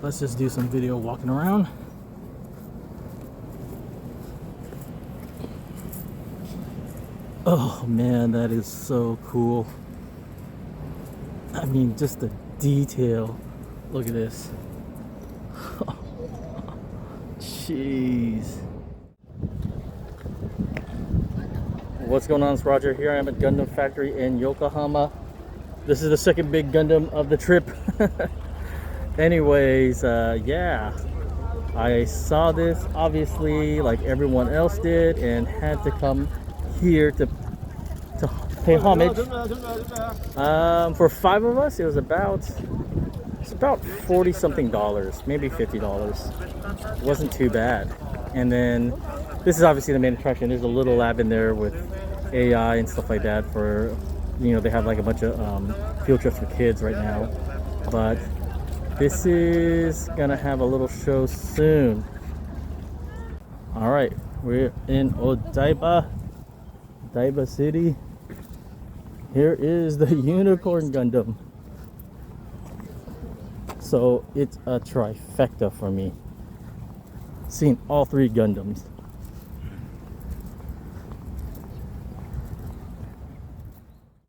let's just do some video walking around. Oh man, that is so cool. I mean, just the detail. Look at this. Jeez. What's going on? It's Roger here. I am at Gundam Factory in Yokohama. This is the second big Gundam of the trip. Anyways, yeah. I saw this obviously like everyone else did and had to come here to pay homage. For 5 of us, it was about 40 something dollars, maybe $50. It wasn't too bad. And then this is obviously the main attraction. There's a little lab in there with AI and stuff like that for, you know, they have like a bunch of field trips for kids right now. But this is gonna have a little show soon. All right, we're in Odaiba City. Here is the Unicorn Gundam. So it's a trifecta for me. Seeing all 3 Gundams.